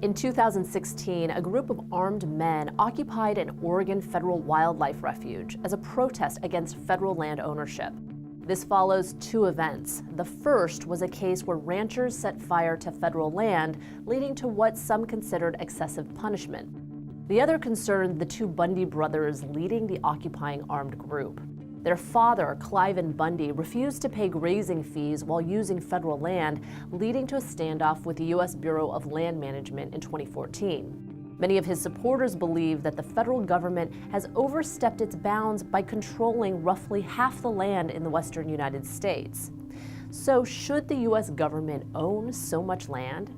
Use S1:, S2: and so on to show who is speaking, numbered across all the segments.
S1: In 2016, a group of armed men occupied an Oregon federal wildlife refuge as a protest against federal land ownership. This follows two events. The first was a case where ranchers set fire to federal land, leading to what some considered excessive punishment. The other concerned the two Bundy brothers leading the occupying armed group. Their father, Cliven Bundy, refused to pay grazing fees while using federal land, leading to a standoff with the U.S. Bureau of Land Management in 2014. Many of his supporters believe that the federal government has overstepped its bounds by controlling roughly half the land in the western United States. So, should the U.S. government own so much land?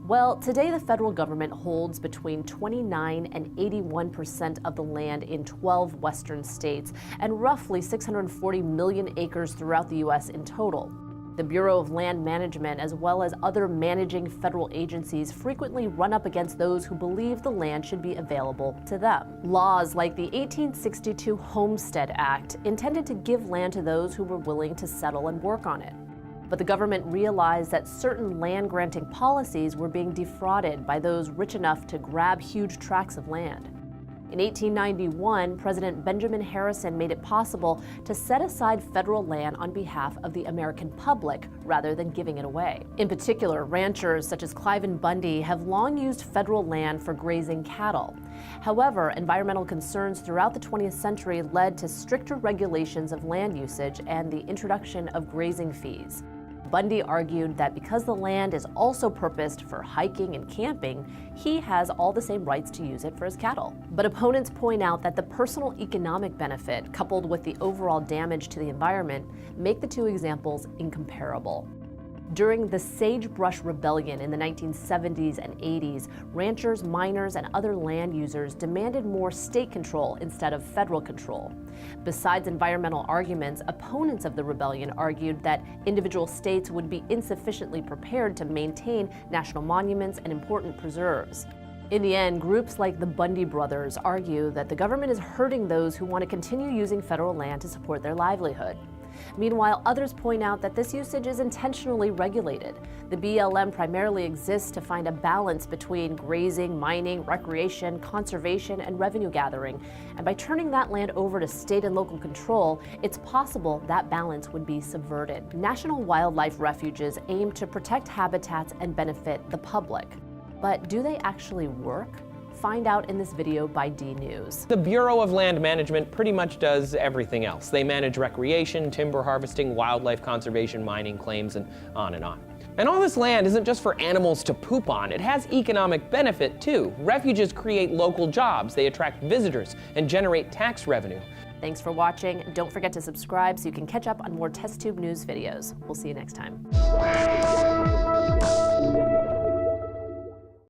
S1: Well, today the federal government holds between 29 and 81% of the land in 12 western states and roughly 640 million acres throughout the U.S. in total. The Bureau of Land Management, as well as other managing federal agencies, frequently run up against those who believe the land should be available to them. Laws like the 1862 Homestead Act intended to give land to those who were willing to settle and work on it. But the government realized that certain land-granting policies were being defrauded by those rich enough to grab huge tracts of land. In 1891, President Benjamin Harrison made it possible to set aside federal land on behalf of the American public rather than giving it away. In particular, ranchers such as Cliven Bundy have long used federal land for grazing cattle. However, environmental concerns throughout the 20th century led to stricter regulations of land usage and the introduction of grazing fees. Bundy argued that because the land is also purposed for hiking and camping, he has all the same rights to use it for his cattle. But opponents point out that the personal economic benefit, coupled with the overall damage to the environment, make the two examples incomparable. During the Sagebrush Rebellion in the 1970s and 80s, ranchers, miners, and other land users demanded more state control instead of federal control. Besides environmental arguments, opponents of the rebellion argued that individual states would be insufficiently prepared to maintain national monuments and important preserves. In the end, groups like the Bundy brothers argue that the government is hurting those who want to continue using federal land to support their livelihood. Meanwhile, others point out that this usage is intentionally regulated. The BLM primarily exists to find a balance between grazing, mining, recreation, conservation, and revenue gathering. And by turning that land over to state and local control, it's possible that balance would be subverted. National wildlife refuges aim to protect habitats and benefit the public. But do they actually work? Find out in this video by DNews.
S2: The Bureau of Land Management pretty much does everything else. They manage recreation, timber harvesting, wildlife conservation, mining claims, and on and on. And all this land isn't just for animals to poop on. It has economic benefit too. Refuges create local jobs, they attract visitors, and generate tax revenue.
S1: Thanks for watching. Don't forget to subscribe so you can catch up on more TestTube News videos. We'll see you next time.